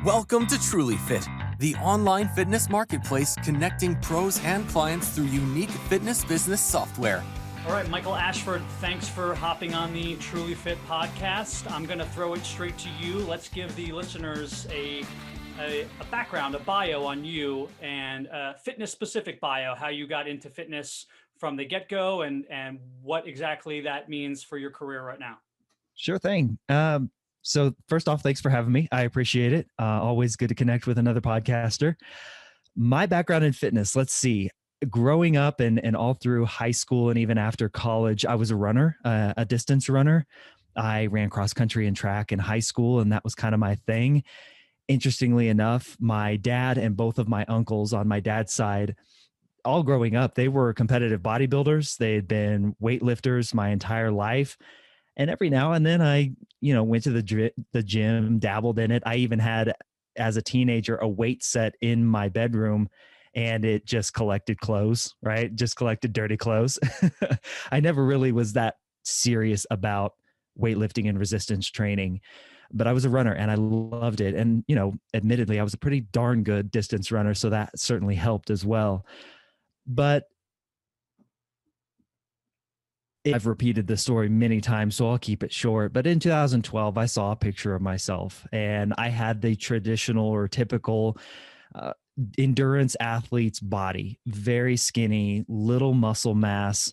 Welcome to Trulyfit, the online fitness marketplace connecting pros and clients through unique fitness business software. All right, Michael Ashford, thanks for hopping on the Trulyfit Podcast. I'm going to throw it straight to you. Let's give the listeners a background, a bio on you, and a fitness-specific bio, how you got into fitness from the get-go and what exactly that means for your career right now. Sure thing. So first off, thanks for having me. I appreciate it. Always good to connect with another podcaster. My background in fitness, let's see. Growing up and all through high school and even after college, I was a runner, a distance runner. I ran cross country and track in high school, and that was kind of my thing. Interestingly enough, my dad and both of my uncles on my dad's side, all growing up, they were competitive bodybuilders. They had been weightlifters my entire life. And every now and then I, went to the gym, dabbled in it. I even had, as a teenager, a weight set in my bedroom, and it just collected clothes, right? Just collected dirty clothes. I never really was that serious about weightlifting and resistance training, but I was a runner and I loved it. And, admittedly, I was a pretty darn good distance runner, so that certainly helped as well. But I've repeated this story many times, so I'll keep it short. But in 2012, I saw a picture of myself, and I had the traditional or typical endurance athlete's body, very skinny, little muscle mass,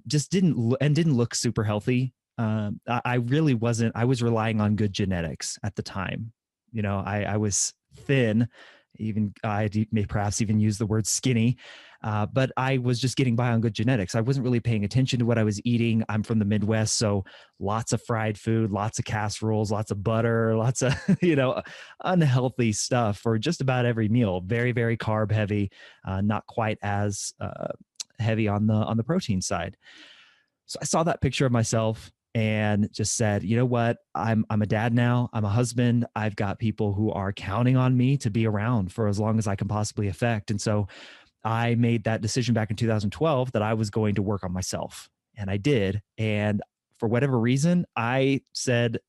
just didn't look super healthy. I really wasn't. I was relying on good genetics at the time. I was thin. Even I may perhaps even use the word skinny, but I was just getting by on good genetics. I wasn't really paying attention to what I was eating. I'm from the Midwest, so lots of fried food, lots of casseroles, lots of butter, lots of unhealthy stuff for just about every meal. Very, very carb heavy, not quite as heavy on the protein side. So I saw that picture of myself and just said, you know what, I'm a dad now. I'm a husband. I've got people who are counting on me to be around for as long as I can possibly affect. And so I made that decision back in 2012 that I was going to work on myself. And I did. And for whatever reason, I said,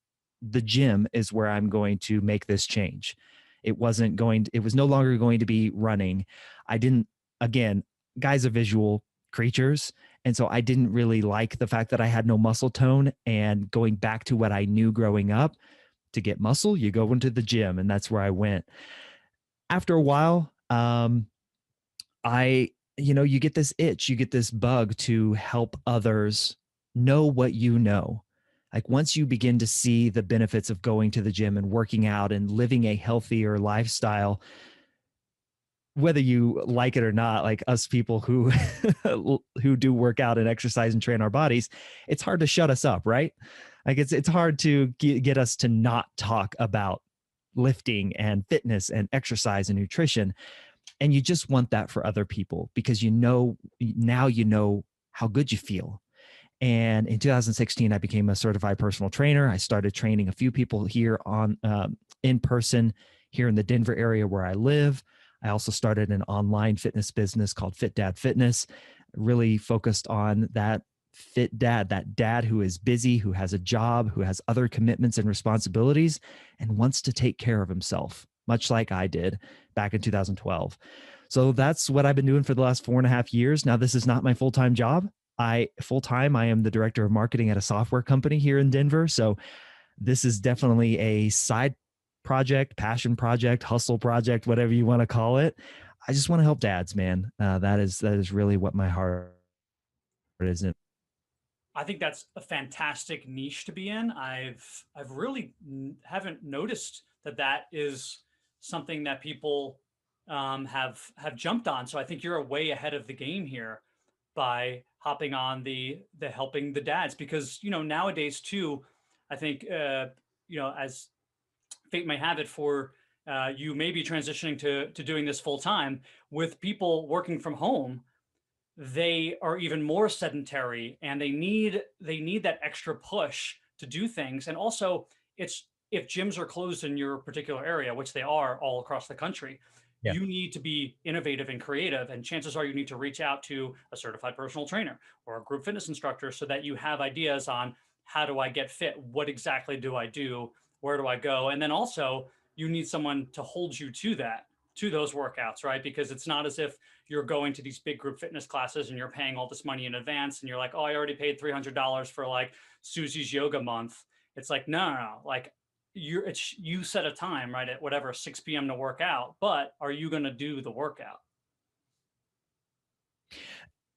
the gym is where I'm going to make this change. It was no longer going to be running. Again, guys are visual creatures. And so I didn't really like the fact that I had no muscle tone, and going back to what I knew growing up, to get muscle, you go into the gym, and that's where I went. After a while, you get this itch, you get this bug to help others know what you know. Like once you begin to see the benefits of going to the gym and working out and living a healthier lifestyle, whether you like it or not, like us people who do work out and exercise and train our bodies, it's hard to shut us up, right? Like it's hard to get us to not talk about lifting and fitness and exercise and nutrition. And you just want that for other people because now you know how good you feel. And in 2016, I became a certified personal trainer. I started training a few people here in person here in the Denver area where I live. I also started an online fitness business called Fit Dad Fitness, really focused on that fit dad, that dad who is busy, who has a job, who has other commitments and responsibilities, and wants to take care of himself, much like I did back in 2012. So that's what I've been doing for the last 4.5 years. Now, this is not my full-time job. I am the director of marketing at a software company here in Denver. So this is definitely a side project, passion project, hustle project, whatever you want to call it. I just want to help dads, man. That is really what my heart is in. I think that's a fantastic niche to be in. I've really haven't noticed that is something that people have jumped on. So I think you're way ahead of the game here by hopping on the helping the dads, because nowadays too, I think as fate may have it for you may be transitioning to doing this full time. With people working from home, they are even more sedentary, and they need that extra push to do things. And also, if gyms are closed in your particular area, which they are all across the country, yeah, you need to be innovative and creative. And chances are you need to reach out to a certified personal trainer or a group fitness instructor so that you have ideas on how do I get fit? What exactly do I do? Where do I go? And then also, you need someone to hold you to those workouts, right? Because it's not as if you're going to these big group fitness classes and you're paying all this money in advance and you're like, oh, I already paid $300 for like Susie's yoga month. It's like, no. Like you set a time, right, at whatever, 6 p.m. to work out, but are you going to do the workout?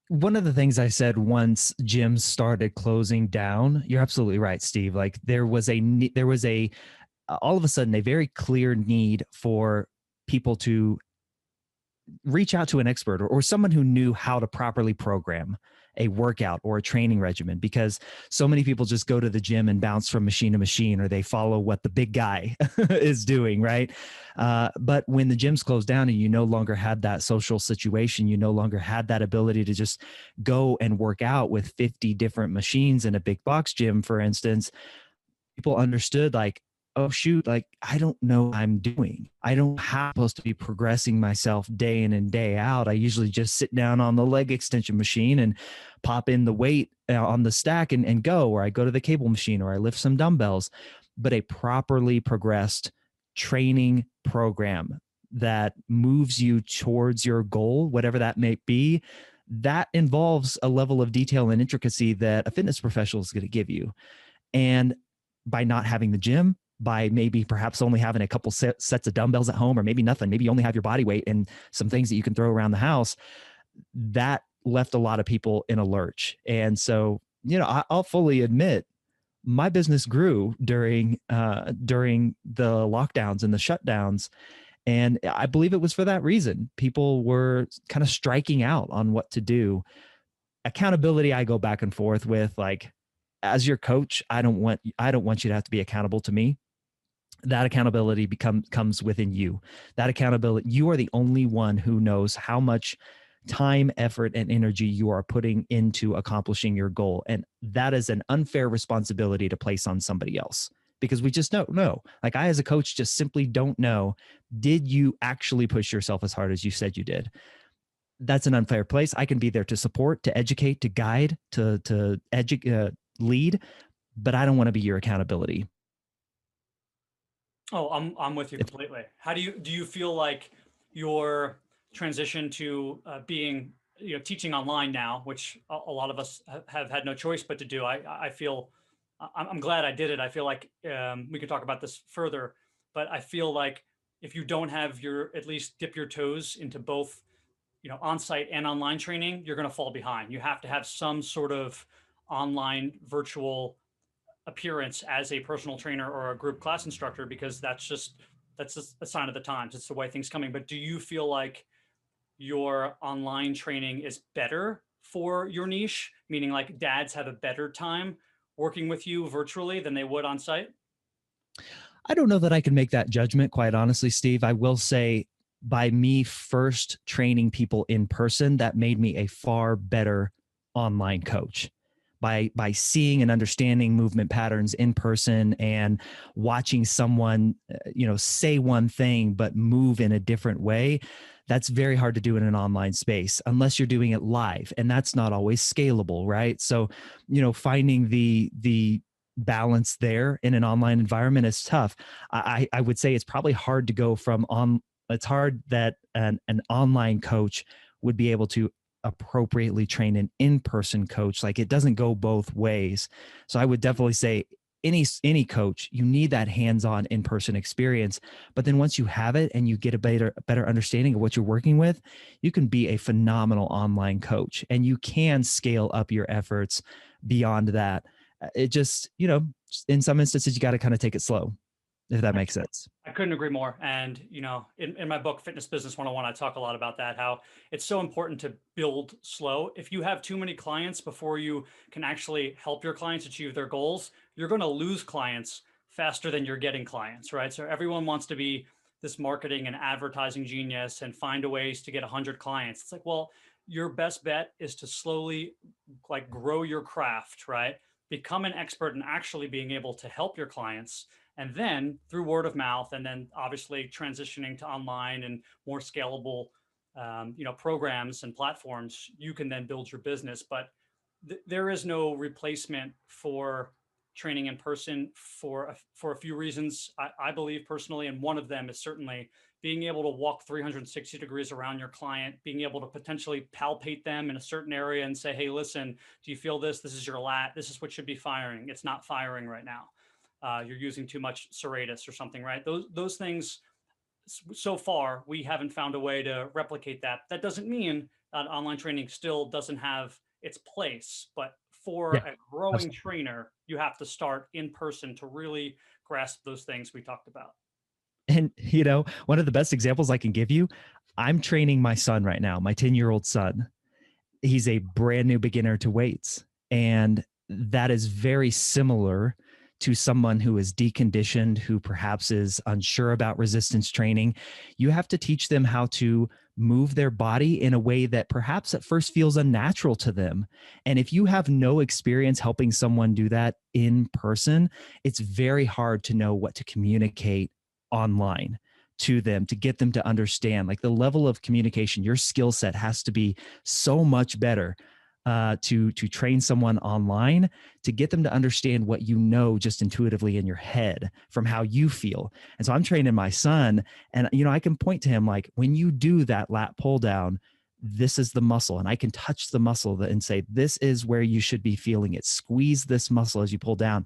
One of the things I said once gyms started closing down, you're absolutely right, Steve. Like there was all of a sudden a very clear need for people to reach out to an expert or someone who knew how to properly program a workout or a training regimen, because so many people just go to the gym and bounce from machine to machine, or they follow what the big guy is doing, right? But when the gyms closed down and you no longer had that social situation, you no longer had that ability to just go and work out with 50 different machines in a big box gym, for instance, people understood like, oh shoot, like I don't know what I'm doing. I don't have supposed to be progressing myself day in and day out. I usually just sit down on the leg extension machine and pop in the weight on the stack and go, or I go to the cable machine or I lift some dumbbells. But a properly progressed training program that moves you towards your goal, whatever that may be, that involves a level of detail and intricacy that a fitness professional is going to give you. And by not having the gym, by maybe perhaps only having a couple sets of dumbbells at home, or maybe nothing, maybe you only have your body weight and some things that you can throw around the house, that left a lot of people in a lurch. And so, I'll fully admit my business grew during the lockdowns and the shutdowns. And I believe it was for that reason. People were kind of striking out on what to do. Accountability, I go back and forth with, like, as your coach, I don't want you to have to be accountable to me. That accountability comes within you. That accountability, you are the only one who knows how much time, effort, and energy you are putting into accomplishing your goal. And that is an unfair responsibility to place on somebody else, because we just don't know. Like, I, as a coach, just simply don't know, did you actually push yourself as hard as you said you did? That's an unfair place. I can be there to support, to educate, to guide, to lead, but I don't want to be your accountability. Oh, I'm with you completely. How do you feel like your transition to being, teaching online now, which a lot of us have had no choice but to do? I feel I'm glad I did it. I feel like we could talk about this further, but I feel like if you don't have at least dip your toes into both, on-site and online training, you're going to fall behind. You have to have some sort of online virtual appearance as a personal trainer or a group class instructor, because that's a sign of the times. It's the way things coming. But do you feel like your online training is better for your niche, meaning like dads have a better time working with you virtually than they would on site? I don't know that I can make that judgment, quite honestly, Steve. I will say, by me first training people in person, that made me a far better online coach. By seeing and understanding movement patterns in person and watching someone, say one thing but move in a different way, that's very hard to do in an online space unless you're doing it live, and that's not always scalable, right? So, finding the balance there in an online environment is tough. I would say it's probably hard to go from it's hard that an online coach would be able to appropriately train an in-person coach. Like, it doesn't go both ways. So I would definitely say any coach, you need that hands-on in-person experience. But then once you have it and you get a better understanding of what you're working with, you can be a phenomenal online coach, and you can scale up your efforts beyond that. It just, in some instances, you got to kind of take it slow, if that makes sense. I couldn't agree more. And, in my book, Fitness Business 101, I talk a lot about that, how it's so important to build slow. If you have too many clients before you can actually help your clients achieve their goals, you're going to lose clients faster than you're getting clients, right? So everyone wants to be this marketing and advertising genius and find ways to get 100 clients. It's like, well, your best bet is to slowly like grow your craft, right? Become an expert in actually being able to help your clients. And then through word of mouth, and then obviously transitioning to online and more scalable, programs and platforms, you can then build your business. But there is no replacement for training in person for a few reasons, I believe personally, and one of them is certainly being able to walk 360 degrees around your client, being able to potentially palpate them in a certain area and say, hey, listen, do you feel this? This is your lat. This is what should be firing. It's not firing right now. You're using too much serratus or something, right? Those things, so far, we haven't found a way to replicate that. That doesn't mean that online training still doesn't have its place, but for a growing trainer, you have to start in person to really grasp those things we talked about. And, one of the best examples I can give you, I'm training my son right now, my 10-year-old son. He's a brand new beginner to weights. And that is very similar to someone who is deconditioned, who perhaps is unsure about resistance training. You have to teach them how to move their body in a way that perhaps at first feels unnatural to them. And if you have no experience helping someone do that in person, it's very hard to know what to communicate online to them, to get them to understand. Like, the level of communication, your skill set has to be so much better to train someone online, to get them to understand what you know just intuitively in your head from how you feel. And so I'm training my son, and I can point to him like, when you do that lat pull down, this is the muscle, and I can touch the muscle and say, this is where you should be feeling it. Squeeze this muscle as you pull down.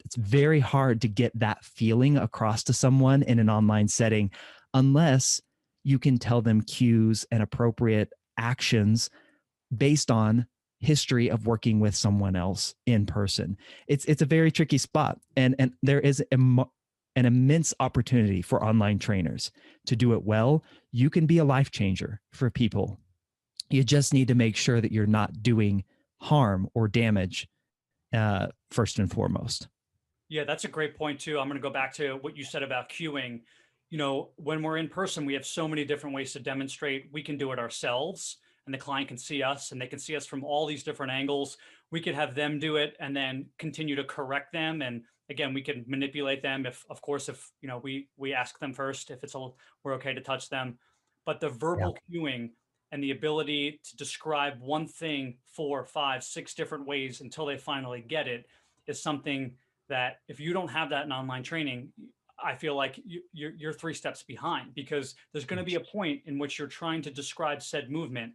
It's very hard to get that feeling across to someone in an online setting unless you can tell them cues and appropriate actions based on history of working with someone else in person. It's a very tricky spot, and there is an immense opportunity for online trainers to do it well. You can be a life changer for people. You just need to make sure that you're not doing harm or damage first and foremost. Yeah, that's a great point too. I'm going to go back to what you said about cueing. When we're in person, we have so many different ways to demonstrate. We can do it ourselves, and the client can see us, and they can see us from all these different angles. We could have them do it and then continue to correct them. And again, we can manipulate them if we ask them first if we're okay to touch them. But the verbal cueing and the ability to describe one thing 4, 5, 6 different ways until they finally get it is something that if you don't have that in online training, I feel like you're 3 steps behind, because there's going to be a point in which you're trying to describe said movement.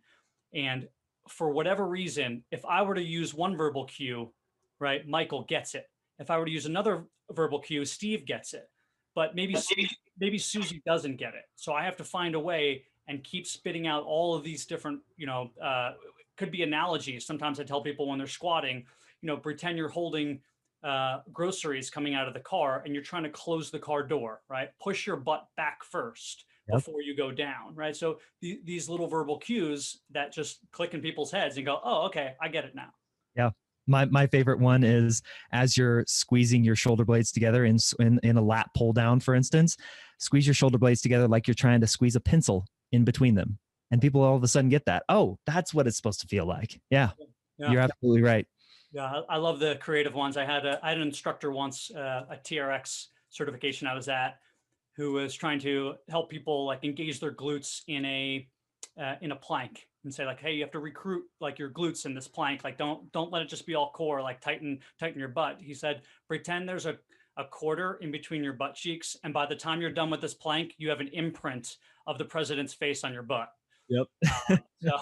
And for whatever reason, if I were to use one verbal cue, right, Michael gets it. If I were to use another verbal cue, Steve gets it. But maybe Susie doesn't get it. So I have to find a way and keep spitting out all of these different, could be analogies. Sometimes I tell people when they're squatting, pretend you're holding groceries coming out of the car and you're trying to close the car door, right? Push your butt back first before you go down, right? So these little verbal cues that just click in people's heads and go, oh, okay, I get it now. Yeah. My favorite one is, as you're squeezing your shoulder blades together in a lat pull down, for instance, squeeze your shoulder blades together like you're trying to squeeze a pencil in between them. And people all of a sudden get that. Oh, that's what it's supposed to feel like. Yeah. You're absolutely right. Yeah, I love the creative ones. I had an instructor once, a TRX certification I was at, who was trying to help people like engage their glutes in a plank, and say like, hey, you have to recruit like your glutes in this plank. Like, don't let it just be all core, like tighten your butt. He said, pretend there's a quarter in between your butt cheeks, and by the time you're done with this plank, you have an imprint of the president's face on your butt. Yep. So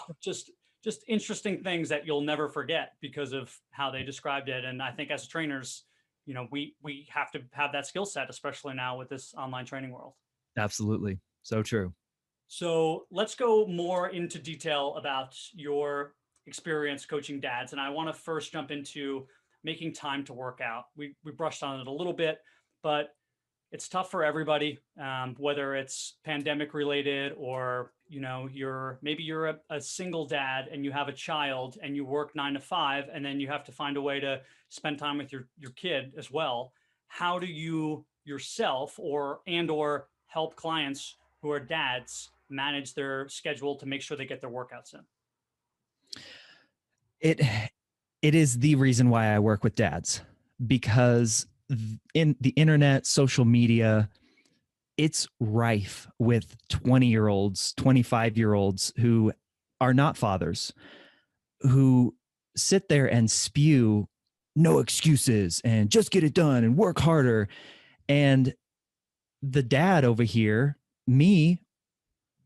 just interesting things that you'll never forget because of how they described it. And I think as trainers, we have to have that skill set, especially now with this online training world. Absolutely. So true. So let's go more into detail about your experience coaching dads. And I want to first jump into making time to work out. We brushed on it a little bit, but it's tough for everybody, whether it's pandemic related or, you're a single dad and you have a child and you work 9 to 5, and then you have to find a way to spend time with your kid as well. How do you yourself or help clients who are dads manage their schedule to make sure they get their workouts in? It is the reason why I work with dads, because in the internet, social media, it's rife with 20-year-olds, 25-year-olds who are not fathers, who sit there and spew no excuses and just get it done and work harder. And the dad over here, me,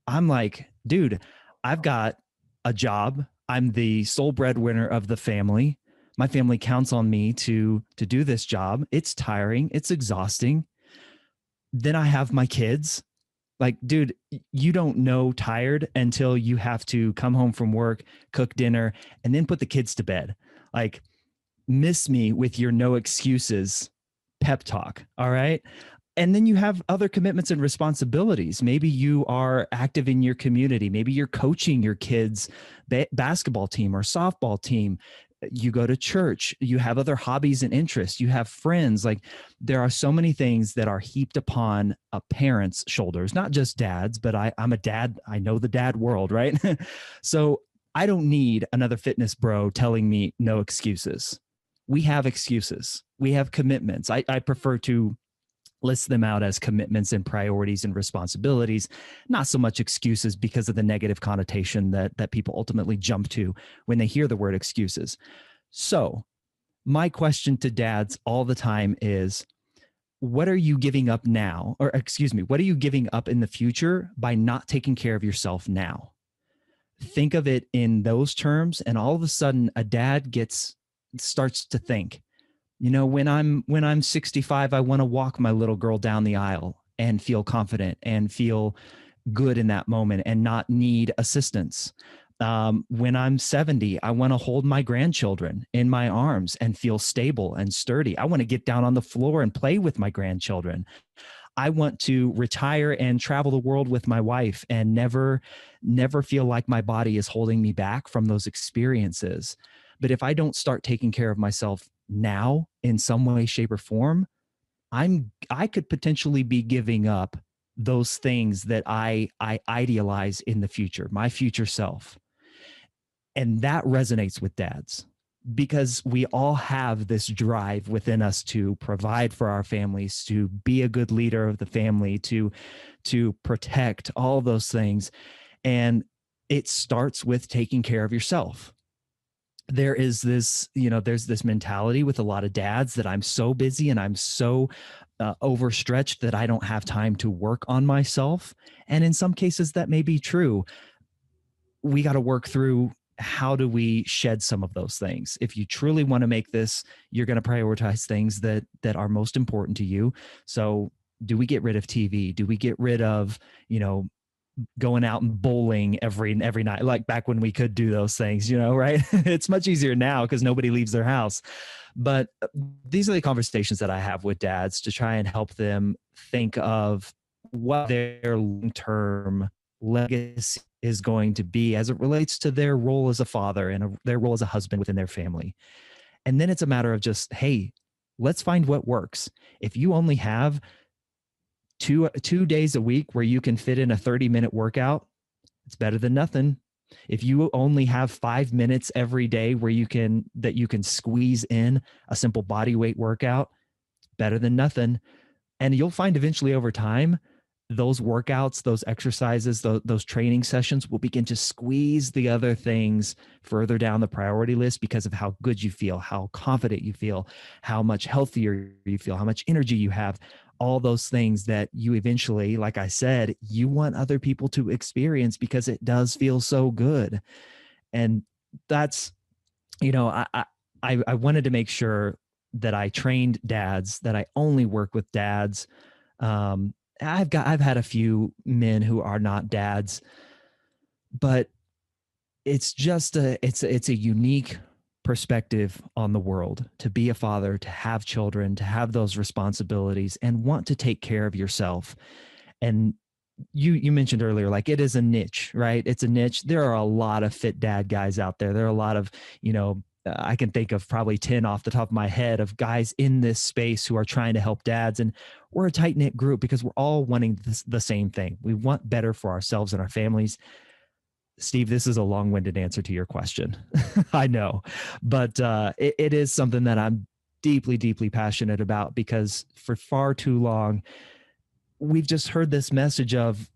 I'm like, dude, I've got a job. I'm the sole breadwinner of the family. My family counts on me to do this job. It's tiring. It's exhausting. Then I have my kids. Like, dude, you don't know tired until you have to come home from work, cook dinner, and then put the kids to bed. Like, miss me with your no excuses pep talk. All right. And then you have other commitments and responsibilities. Maybe you are active in your community. Maybe you're coaching your kids' basketball team or softball team. You go to church. You have other hobbies and interests. You have friends. Like, there are so many things that are heaped upon a parent's shoulders, not just dads, but I'm a dad. I know the dad world, right? So I don't need another fitness bro telling me no excuses. We have excuses. We have commitments. I prefer to list them out as commitments and priorities and responsibilities, not so much excuses because of the negative connotation that people ultimately jump to when they hear the word excuses. So my question to dads all the time is, what are you giving up now? Or excuse me, what are you giving up in the future by not taking care of yourself now? Think of it in those terms, and all of a sudden a dad starts to think, when I'm 65, I want to walk my little girl down the aisle and feel confident and feel good in that moment and not need assistance. When I'm 70, I want to hold my grandchildren in my arms and feel stable and sturdy. I want to get down on the floor and play with my grandchildren. I want to retire and travel the world with my wife and never feel like my body is holding me back from those experiences. But if I don't start taking care of myself now in some way, shape, or form, I could potentially be giving up those things that I idealize in the future, my future self. And that resonates with dads, because we all have this drive within us to provide for our families, to be a good leader of the family, to protect all those things. And it starts with taking care of yourself. There is this, there's this mentality with a lot of dads that I'm so busy and I'm so overstretched that I don't have time to work on myself. And in some cases that may be true. We got to work through, how do we shed some of those things? If you truly want to make this, you're going to prioritize things that are most important to you. So do we get rid of TV? Do we get rid of, going out and bowling every night, like back when we could do those things, right? It's much easier now because nobody leaves their house. But these are the conversations that I have with dads to try and help them think of what their long-term legacy is going to be as it relates to their role as a father and their role as a husband within their family. And then it's a matter of just, hey, let's find what works. If you only have two days a week where you can fit in a 30-minute workout, it's better than nothing. If you only have 5 minutes every day where you can squeeze in a simple body weight workout, it's better than nothing. And you'll find eventually over time, those workouts, those exercises, those training sessions will begin to squeeze the other things further down the priority list because of how good you feel, how confident you feel, how much healthier you feel, how much energy you have, all those things that you eventually, like I said, you want other people to experience because it does feel so good. And that's, I wanted to make sure that I trained dads, that I only work with dads. I've had a few men who are not dads, but it's just it's a unique perspective on the world to be a father, to have children, to have those responsibilities and want to take care of yourself. And you mentioned earlier, like, it is a niche, right? It's a niche. There are a lot of fit dad guys out there. There are a lot of, I can think of probably 10 off the top of my head of guys in this space who are trying to help dads. And we're a tight knit group because we're all wanting the same thing. We want better for ourselves and our families. Steve, this is a long-winded answer to your question. I know, but it is something that I'm deeply, deeply passionate about, because for far too long, we've just heard this message of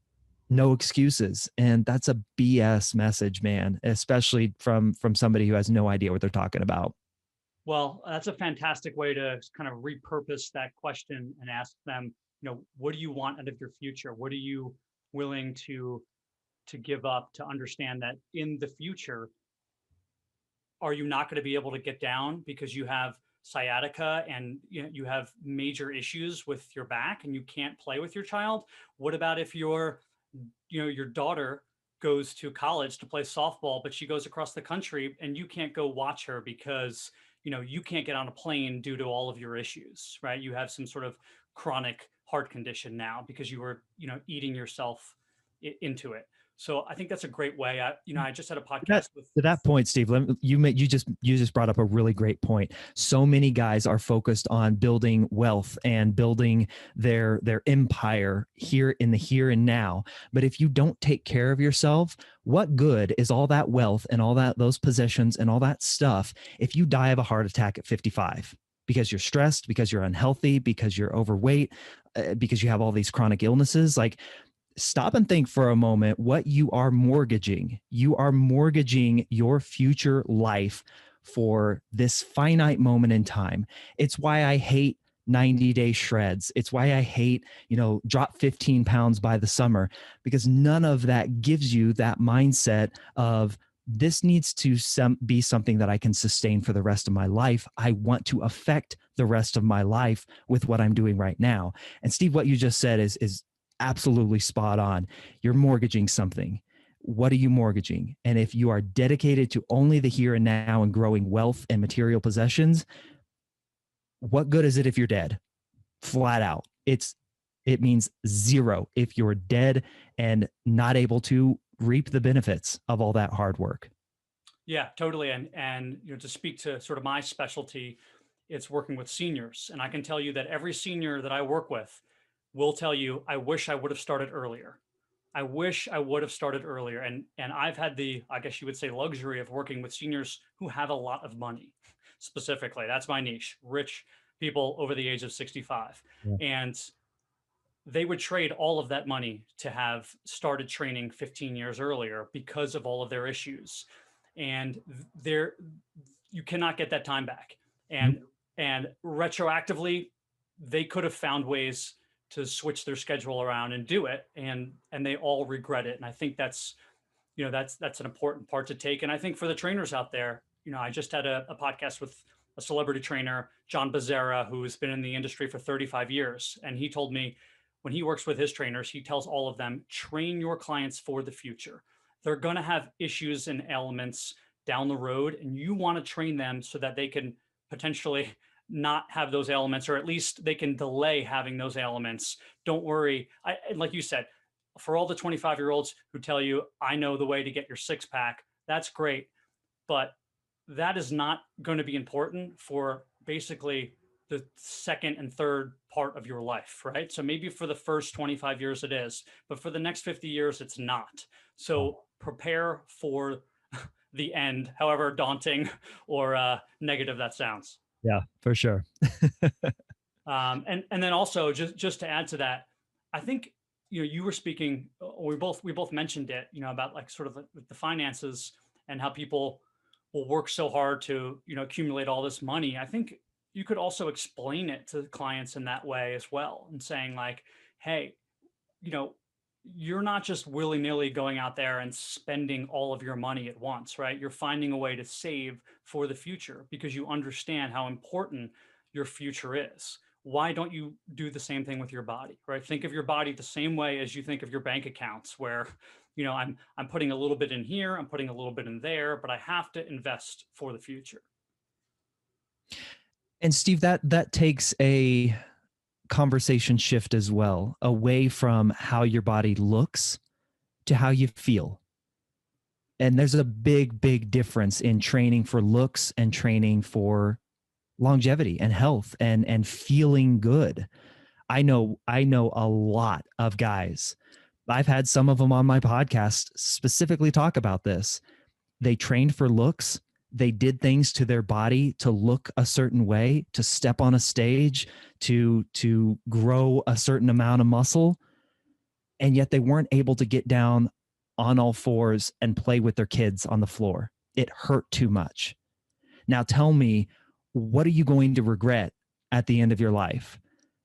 no excuses. And that's a BS message, man, especially from somebody who has no idea what they're talking about. Well, that's a fantastic way to kind of repurpose that question and ask them, what do you want out of your future? What are you willing to give up to understand that in the future, are you not going to be able to get down because you have sciatica and you have major issues with your back and you can't play with your child? What about if your daughter goes to college to play softball, but she goes across the country and you can't go watch her because you can't get on a plane due to all of your issues, right? You have some sort of chronic heart condition now because you were eating yourself into it. So I think that's a great way. I just had a podcast To that point, Steve, you just brought up a really great point. So many guys are focused on building wealth and building their empire here in the here and now. But if you don't take care of yourself, what good is all that wealth and all those possessions and all that stuff if you die of a heart attack at 55? Because you're stressed, because you're unhealthy, because you're overweight, because you have all these chronic illnesses. Like, stop and think for a moment what you are mortgaging. You are mortgaging your future life for this finite moment in time. It's why I hate 90-day shreds. It's why I hate, drop 15 pounds by the summer, because none of that gives you that mindset of, this needs to be something that I can sustain for the rest of my life. I want to affect the rest of my life with what I'm doing right now. And Steve, what you just said is absolutely spot on. You're mortgaging something. What are you mortgaging? And if you are dedicated to only the here and now and growing wealth and material possessions, what good is it if you're dead? Flat out. It means zero if you're dead and not able to reap the benefits of all that hard work. Yeah, totally. And to speak to sort of my specialty, it's working with seniors. And I can tell you that every senior that I work with will tell you, I wish I would have started earlier. I wish I would have started earlier. And I've had I guess you would say, luxury of working with seniors who have a lot of money. Specifically, that's my niche, rich people over the age of 65. Yeah. And they would trade all of that money to have started training 15 years earlier because of all of their issues. And you cannot get that time back. And retroactively, they could have found ways to switch their schedule around and do it, and they all regret it. And I think that's an important part to take. And I think for the trainers out there, I just had a podcast with a celebrity trainer, John Becerra, who's been in the industry for 35 years. And he told me when he works with his trainers, he tells all of them, train your clients for the future. They're going to have issues and ailments down the road, and you want to train them so that they can potentially not have those ailments, or at least they can delay having those ailments. Don't worry. Like you said, for all the 25-year-olds who tell you, I know the way to get your six pack, that's great. But that is not going to be important for basically the second and third part of your life, right? So maybe for the first 25 years it is, but for the next 50 years, it's not. So prepare for the end, however daunting or negative that sounds. Yeah, for sure. And then also just to add to that, I think you were speaking, we both mentioned it, about like sort of the finances and how people will work so hard to accumulate all this money. I think you could also explain it to clients in that way as well, and saying like, hey, you're not just willy-nilly going out there and spending all of your money at once, right? You're finding a way to save for the future because you understand how important your future is. Why don't you do the same thing with your body, right? Think of your body the same way as you think of your bank accounts, where, I'm putting a little bit in here, I'm putting a little bit in there, but I have to invest for the future. And Steve, that takes a conversation shift as well, away from how your body looks to how you feel. And there's a big difference in training for looks and training for longevity and health and feeling good. I know a lot of guys. I've had some of them on my podcast specifically talk about this. They trained for looks. They did things to their body to look a certain way, to step on a stage, to grow a certain amount of muscle. And yet they weren't able to get down on all fours and play with their kids on the floor. It hurt too much. Now tell me, what are you going to regret at the end of your life?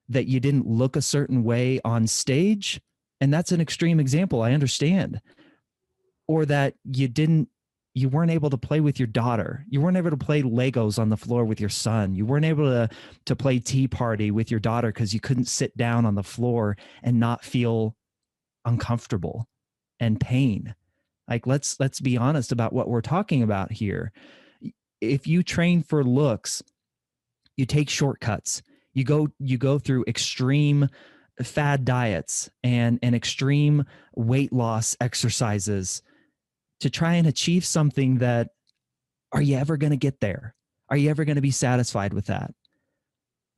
That you didn't look a certain way on stage? And that's an extreme example, I understand. Or that you weren't able to play with your daughter. You weren't able to play Legos on the floor with your son. You weren't able to play Tea Party with your daughter because you couldn't sit down on the floor and not feel uncomfortable and pain. Like, let's be honest about what we're talking about here. If you train for looks, you take shortcuts. You go through extreme fad diets and extreme weight loss exercises to try and achieve something that, are you ever going to get there? Are you ever going to be satisfied with that?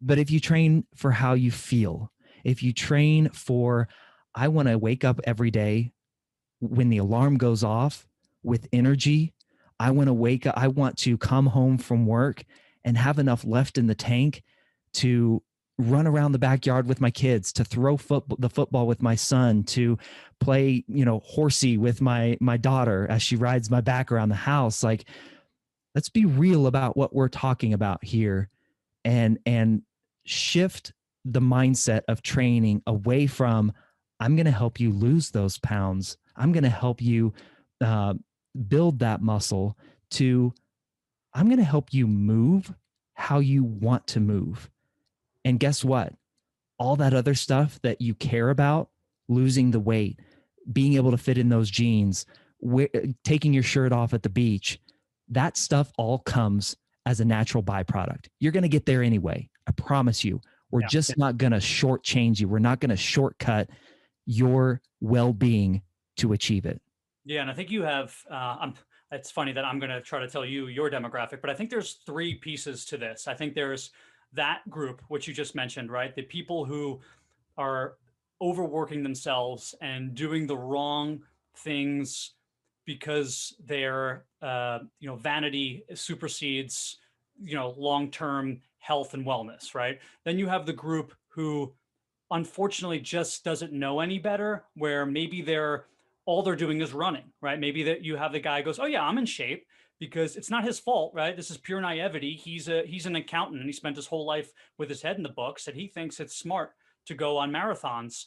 But if you train for how you feel, if you train for, I want to wake up every day when the alarm goes off with energy. I want to come home from work and have enough left in the tank to run around the backyard with my kids, to throw the football with my son, to play, horsey with my daughter as she rides my back around the house. Like, let's be real about what we're talking about here, and shift the mindset of training away from, I'm going to help you lose those pounds, I'm going to help you build that muscle, to, I'm going to help you move how you want to move. And guess what? All that other stuff that you care about, losing the weight, being able to fit in those jeans, taking your shirt off at the beach, that stuff all comes as a natural byproduct. You're going to get there anyway. I promise you. We're just not going to shortchange you. We're not going to shortcut your well-being to achieve it. Yeah. And I think you have, it's funny that I'm going to try to tell you your demographic, but I think there's three pieces to this. I think there's that group, which you just mentioned, right? The people who are overworking themselves and doing the wrong things because their, vanity supersedes, long-term health and wellness, right? Then you have the group who unfortunately just doesn't know any better, where maybe all they're doing is running, right? Maybe that you have the guy goes, oh yeah, I'm in shape, because it's not his fault, right? This is pure naivety. He's an accountant, and he spent his whole life with his head in the books, and he thinks it's smart to go on marathons,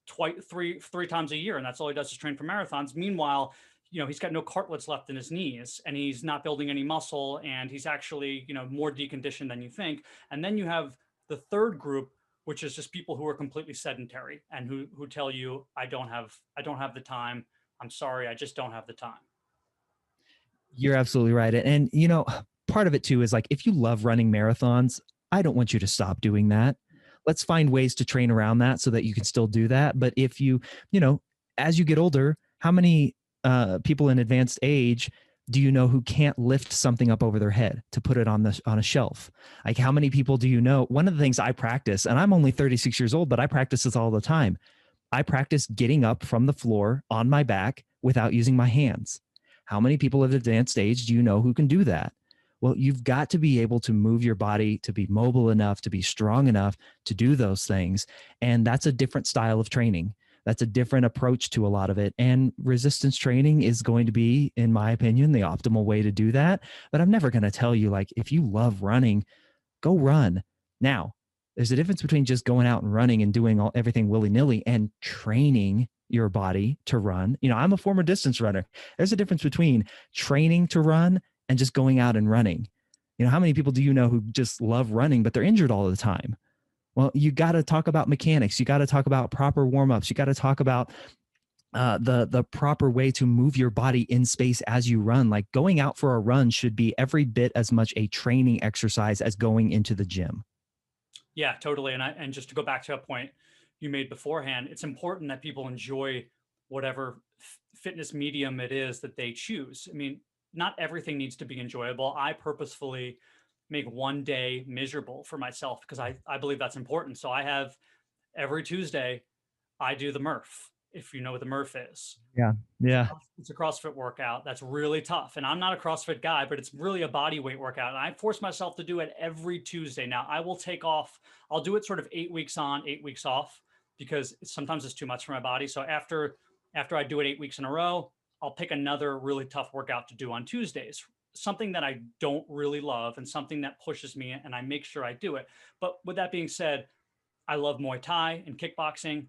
three times a year, and that's all he does is train for marathons. Meanwhile, he's got no cartilage left in his knees, and he's not building any muscle, and he's actually, more deconditioned than you think. And then you have the third group, which is just people who are completely sedentary and who tell you, I don't have the time. I'm sorry, I just don't have the time. You're absolutely right. And, part of it too is like, if you love running marathons, I don't want you to stop doing that. Let's find ways to train around that so that you can still do that. But if you, as you get older, how many people in advanced age do you know who can't lift something up over their head to put it on a shelf? Like, how many people do you know? One of the things I practice, and I'm only 36 years old, but I practice this all the time. I practice getting up from the floor on my back without using my hands. How many people at advanced age do you know who can do that? Well, you've got to be able to move your body to be mobile enough, to be strong enough to do those things. And that's a different style of training. That's a different approach to a lot of it. And resistance training is going to be, in my opinion, the optimal way to do that. But I'm never going to tell you, like, if you love running, go run. Now, there's a difference between just going out and running and doing everything willy-nilly and training your body to run. I'm a former distance runner. There's a difference between training to run and just going out and running. How many people do you know who just love running, but they're injured all the time? Well, you got to talk about mechanics. You got to talk about proper warm-ups. You got to talk about the proper way to move your body in space as you run. Like, going out for a run should be every bit as much a training exercise as going into the gym. Yeah, totally. And just to go back to a point you made beforehand, it's important that people enjoy whatever fitness medium it is that they choose. I mean, not everything needs to be enjoyable. I purposefully make one day miserable for myself because I believe that's important. So I have every Tuesday, I do the Murph, if you know what the Murph is. Yeah. Yeah. It's a CrossFit workout that's really tough. And I'm not a CrossFit guy, but it's really a body weight workout. And I force myself to do it every Tuesday. Now I will take off. I'll do it sort of 8 weeks on, 8 weeks off, because sometimes it's too much for my body. So after I do it 8 weeks in a row, I'll pick another really tough workout to do on Tuesdays. something that I don't really love and something that pushes me, and I make sure I do it. But with that being said, I love Muay Thai and kickboxing.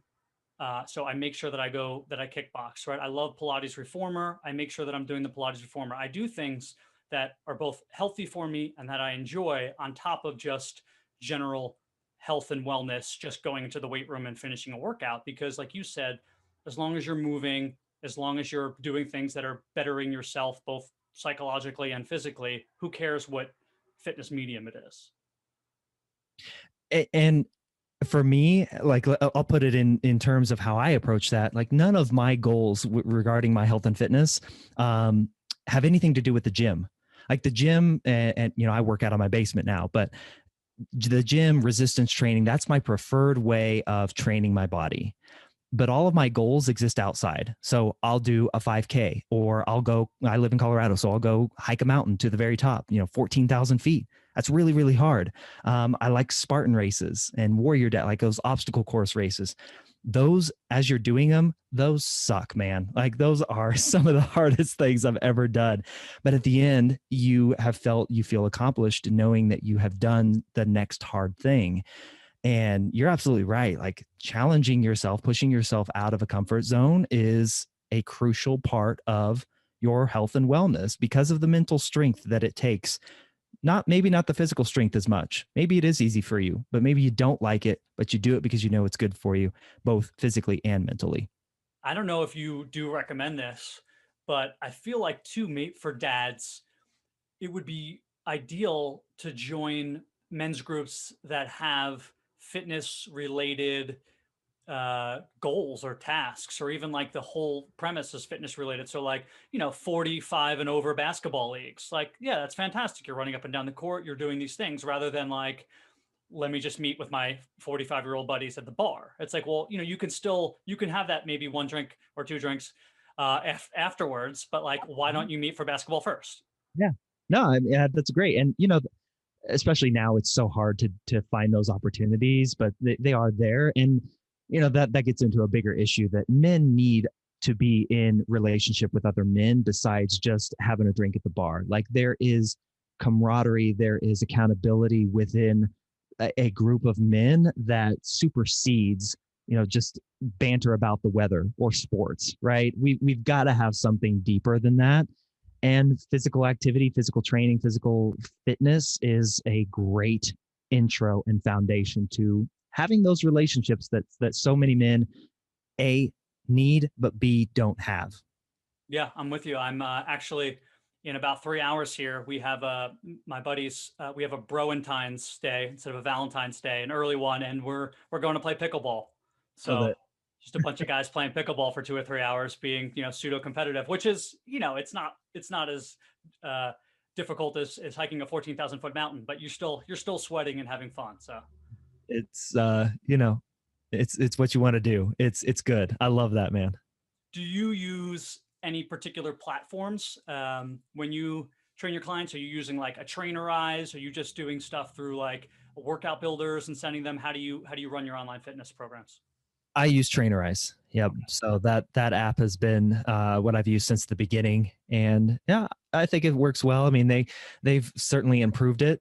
So I make sure that I kickbox, right? I love Pilates Reformer. I make sure that I'm doing the Pilates Reformer. I do things that are both healthy for me and that I enjoy on top of just general health and wellness, just going into the weight room and finishing a workout. Because like you said, as long as you're moving, as long as you're doing things that are bettering yourself, both psychologically and physically, who cares what fitness medium it is? And for me, like I'll put it in terms of how I approach that. Like none of my goals regarding my health and fitness have anything to do with the gym. Like the gym, and I work out on my basement now, but the gym, resistance training, that's my preferred way of training my body. But all of my goals exist outside. So I'll do a 5K, or I live in Colorado, so I'll go hike a mountain to the very top, 14,000 feet. That's really, really hard. I like Spartan races and warrior death, like those obstacle course races. Those, as you're doing them, those suck, man. Like those are some of the hardest things I've ever done. But at the end, you feel accomplished knowing that you have done the next hard thing. And you're absolutely right. Like challenging yourself, pushing yourself out of a comfort zone is a crucial part of your health and wellness because of the mental strength that it takes. Maybe not the physical strength as much. Maybe it is easy for you, but maybe you don't like it, but you do it because you know it's good for you, both physically and mentally. I don't know if you do recommend this, but I feel like too, mate, for dads, it would be ideal to join men's groups that have fitness related goals or tasks, or even like the whole premise is fitness related. So like, 45 and over basketball leagues, like, yeah, that's fantastic. You're running up and down the court, you're doing these things, rather than like, let me just meet with my 45-year-old buddies at the bar. It's like, well, you can have that maybe one drink or two drinks afterwards, but like, why don't you meet for basketball first? Yeah. No, that's great. And, especially now it's so hard to find those opportunities, but they are there. And, that gets into a bigger issue that men need to be in relationship with other men besides just having a drink at the bar. Like there is camaraderie, there is accountability within a group of men that supersedes, just banter about the weather or sports, right? We've got to have something deeper than that. And physical activity, physical training, physical fitness is a great intro and foundation to having those relationships that so many men A, need, but B, don't have. Yeah, I'm with you. I'm actually in about 3 hours here. We have my buddies. We have a Broentine's Day instead of a Valentine's Day, an early one, and we're going to play pickleball. So just a bunch of guys playing pickleball for 2 or 3 hours, being pseudo competitive, which is it's not as difficult as hiking a 14,000 foot mountain, but you're still sweating and having fun. So it's it's what you want to do. It's good. I love that, man. do you use any particular platforms when you train your clients? Are you using like a Trainerize? Are you just doing stuff through like workout builders and sending them? How do you run your online fitness programs? I use Trainerize. Yep. So that app has been what I've used since the beginning, and yeah, I think it works well. I mean, they've certainly improved it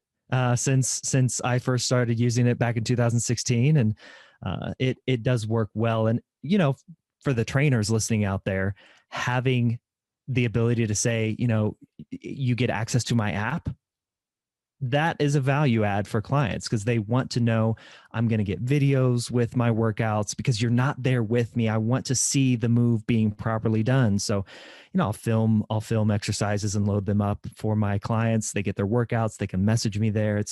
since I first started using it back in 2016, and it does work well. And for the trainers listening out there, having the ability to say, you get access to my app, that is a value add for clients because they want to know I'm going to get videos with my workouts because you're not there with me. I want to see the move being properly done. So, I'll film exercises and load them up for my clients. They get their workouts. They can message me there.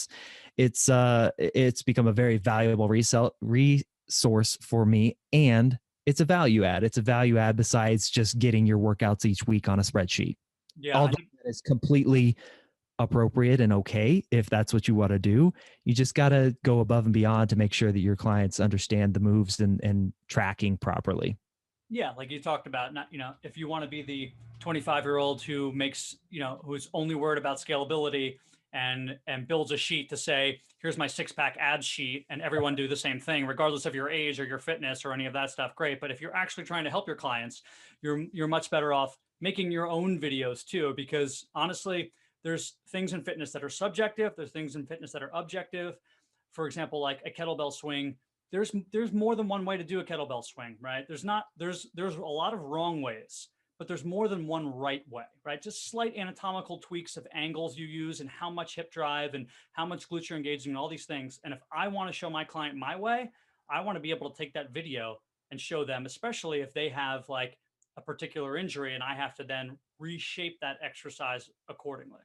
It's become a very valuable resource for me, and it's a value add. It's a value add besides just getting your workouts each week on a spreadsheet. Yeah, although that is completely appropriate and okay if that's what you want to do. You just got to go above and beyond to make sure that your clients understand the moves and tracking properly. Yeah, like you talked about, not if you want to be the 25-year-old who makes who's only worried about scalability and builds a sheet to say, here's my six-pack abs sheet, and everyone do the same thing regardless of your age or your fitness or any of that stuff, great. But if you're actually trying to help your clients, you're much better off making your own videos too, because honestly, there's things in fitness that are subjective. There's things in fitness that are objective. For example, like a kettlebell swing, there's more than one way to do a kettlebell swing, right? There's a lot of wrong ways, but there's more than one right way, right? Just slight anatomical tweaks of angles you use and how much hip drive and how much glute you're engaging and all these things. And if I want to show my client my way, I want to be able to take that video and show them, especially if they have like a particular injury and I have to then reshape that exercise accordingly.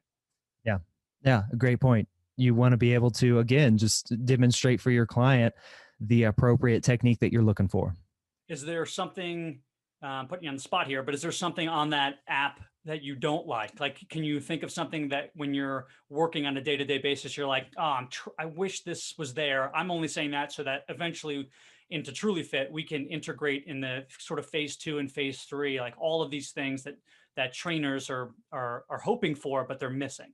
Yeah. Yeah. A great point. You want to be able to, again, just demonstrate for your client the appropriate technique that you're looking for. Is there something, putting you on the spot here, but is there something on that app that you don't like? Like, can you think of something that when you're working on a day-to-day basis, you're like, oh, I wish this was there. I'm only saying that so that eventually into Trulyfit, we can integrate in the sort of phase 2 and phase 3, like all of these things that trainers are hoping for, but they're missing.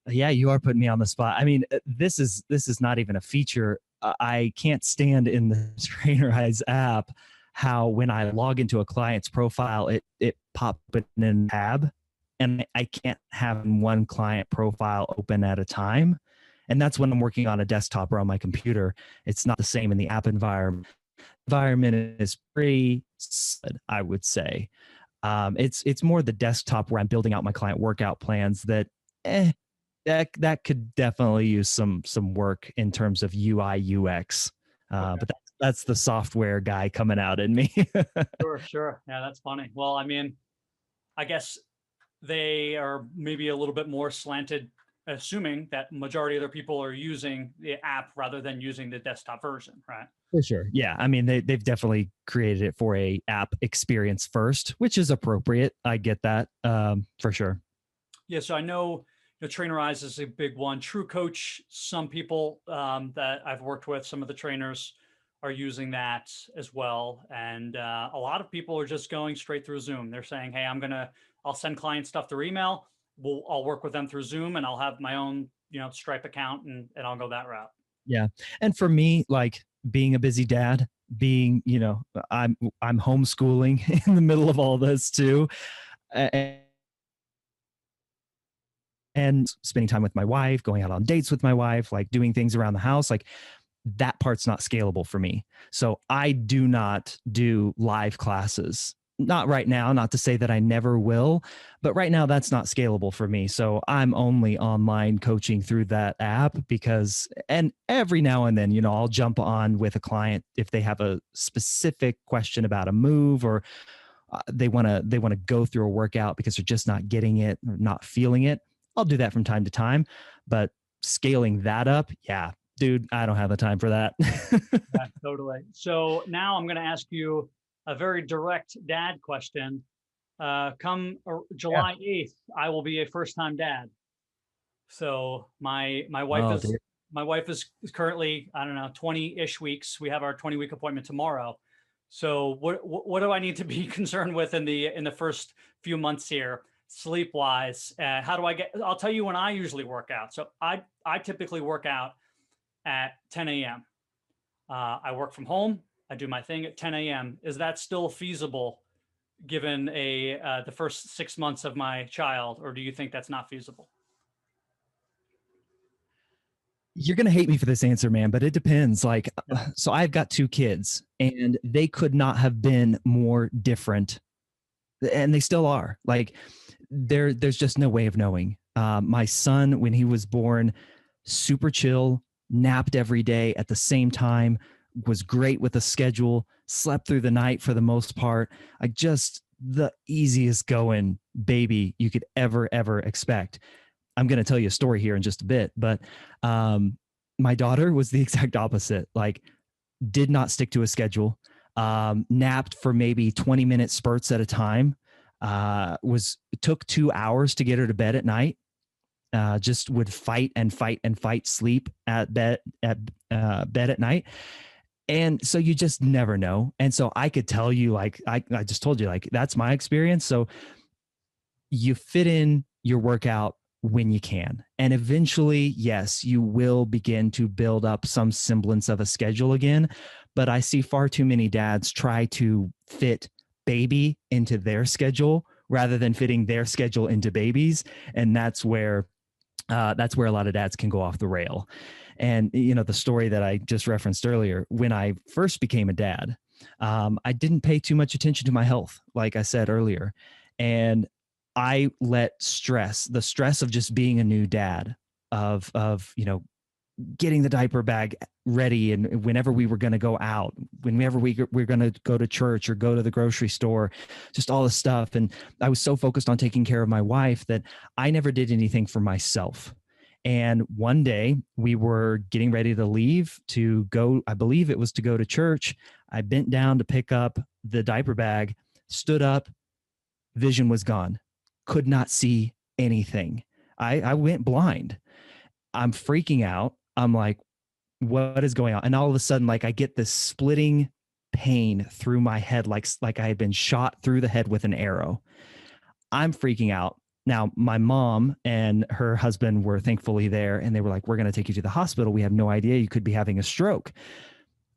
Yeah, you are putting me on the spot. I mean, this is not even a feature. I can't stand in the Trainerize app how when I log into a client's profile, it pops up in a tab, and I can't have one client profile open at a time. And that's when I'm working on a desktop or on my computer. It's not the same in the app environment. Environment is pretty solid, I would say. It's more the desktop where I'm building out my client workout plans that that could definitely use some work in terms of UI UX. Okay. But that's the software guy coming out in me. Sure. Yeah, that's funny. Well, I mean, I guess they are maybe a little bit more slanted, assuming that majority of their people are using the app rather than using the desktop version, right? For sure. Yeah. I mean, they've definitely created it for a app experience first, which is appropriate. I get that for sure. Yeah. So I know Trainerize is a big one. True Coach, some people that I've worked with, some of the trainers are using that as well. And a lot of people are just going straight through Zoom. They're saying, hey, I'll send client stuff through email. I'll work with them through Zoom and I'll have my own, Stripe account and I'll go that route. Yeah. And for me, like being a busy dad, being, I'm homeschooling in the middle of all this too. And spending time with my wife, going out on dates with my wife, like doing things around the house, like that part's not scalable for me. So I do not do live classes. Not right now, not to say that I never will, but right now that's not scalable for me. So I'm only online coaching through that app and every now and then, I'll jump on with a client if they have a specific question about a move or they want to go through a workout because they're just not getting it or not feeling it. I'll do that from time to time, but scaling that up, yeah, dude, I don't have the time for that. Yeah, totally. So now I'm going to ask you a very direct dad question. Come July 8th, I will be a first-time dad. So my wife is currently, I don't know, 20-ish weeks. We have our 20-week appointment tomorrow. So what do I need to be concerned with in the first few months here? Sleep wise, I'll tell you when I usually work out. So I typically work out at 10 a.m. I work from home. I do my thing at 10 a.m. Is that still feasible given the first 6 months of my child, or do you think that's not feasible? You're going to hate me for this answer, man, but it depends. Like, so I've got 2 kids and they could not have been more different, and they still are. Like, there's just no way of knowing. My son, when he was born, super chill, napped every day at the same time, was great with a schedule, slept through the night for the most part. Like, just the easiest going baby you could ever expect. I'm going to tell you a story here in just a bit, but my daughter was the exact opposite. Like, did not stick to a schedule, napped for maybe 20-minute spurts at a time. It took 2 hours to get her to bed at night. Just would fight sleep at bed at night. And so you just never know. And so I could tell you, like, I just told you, like, that's my experience. So you fit in your workout when you can. And eventually, yes, you will begin to build up some semblance of a schedule again. But I see far too many dads try to fit baby into their schedule rather than fitting their schedule into babies. And that's where a lot of dads can go off the rail. And, the story that I just referenced earlier, when I first became a dad, I didn't pay too much attention to my health, like I said earlier. And I let the stress of just being a new dad, of getting the diaper bag ready, and whenever we were going to go out, whenever we were going to go to church or go to the grocery store, just all the stuff. And I was so focused on taking care of my wife that I never did anything for myself. And one day we were getting ready to leave to go, I believe it was to go to church. I bent down to pick up the diaper bag, stood up, vision was gone, could not see anything. I went blind. I'm freaking out. I'm like, what is going on? And all of a sudden, like, I get this splitting pain through my head, like I had been shot through the head with an arrow. I'm freaking out. Now, my mom and her husband were thankfully there, and they were like, we're going to take you to the hospital. We have no idea, you could be having a stroke.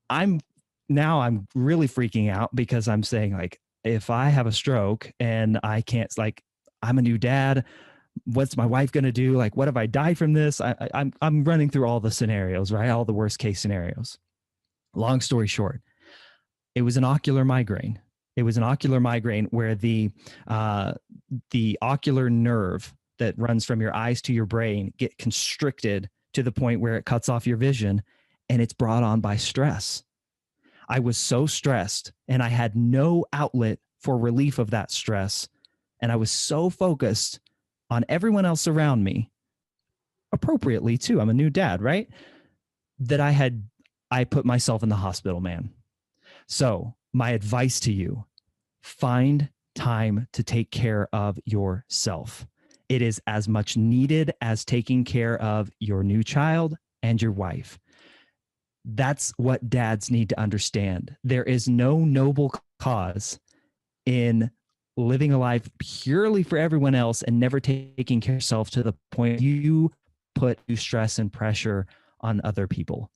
I'm really freaking out, because I'm saying, like, if I have a stroke and I can't, like, I'm a new dad, what's my wife going to do? Like, what if I die from this? I'm running through all the scenarios, right? All the worst case scenarios. Long story short, it was an ocular migraine. It was an ocular migraine where the ocular nerve that runs from your eyes to your brain get constricted to the point where it cuts off your vision, and it's brought on by stress. I was so stressed, and I had no outlet for relief of that stress. And I was so focused on everyone else around me, appropriately too, I'm a new dad, right? That I put myself in the hospital, man. So my advice to you, find time to take care of yourself. It is as much needed as taking care of your new child and your wife. That's what dads need to understand. There is no noble cause in living a life purely for everyone else and never taking care of yourself to the point you put stress and pressure on other people.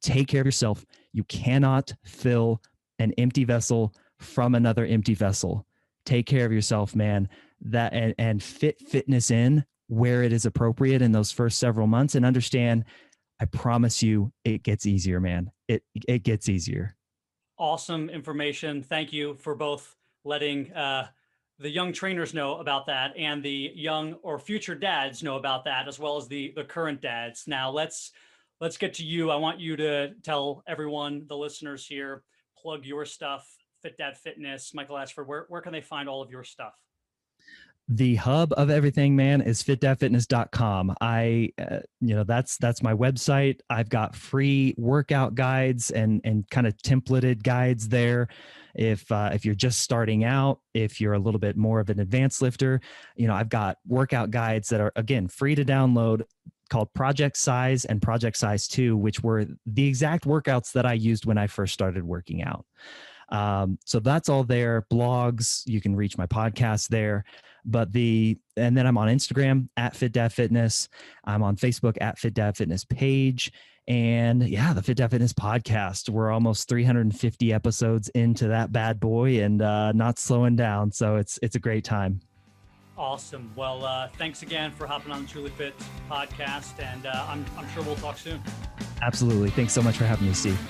Take care of yourself. You cannot fill an empty vessel from another empty vessel. Take care of yourself, man. That and fit fitness in where it is appropriate in those first several months, and understand, I promise you, it gets easier, man. It gets easier. Awesome information. Thank you for both letting the young trainers know about that, and the young or future dads know about that, as well as the current dads. Now let's get to you. I want you to tell everyone, the listeners here, plug your stuff, Fit Dad Fitness, Michael Ashford. Where can they find all of your stuff? The hub of everything, man, is fitdadfitness.com. That's my website. I've got free workout guides and kind of templated guides there. If you're just starting out, if you're a little bit more of an advanced lifter, I've got workout guides that are, again, free to download, called Project Size and Project Size 2, which were the exact workouts that I used when I first started working out. So that's all there. Blogs, you can reach my podcast there. And then I'm on Instagram at Fit Dad Fitness. I'm on Facebook at Fit Dad Fitness page. And yeah, the Fit Dad Fitness podcast. We're almost 350 episodes into that bad boy, and not slowing down. So it's a great time. Awesome. Well, thanks again for hopping on the Trulyfit podcast, and I'm sure we'll talk soon. Absolutely. Thanks so much for having me, Steve.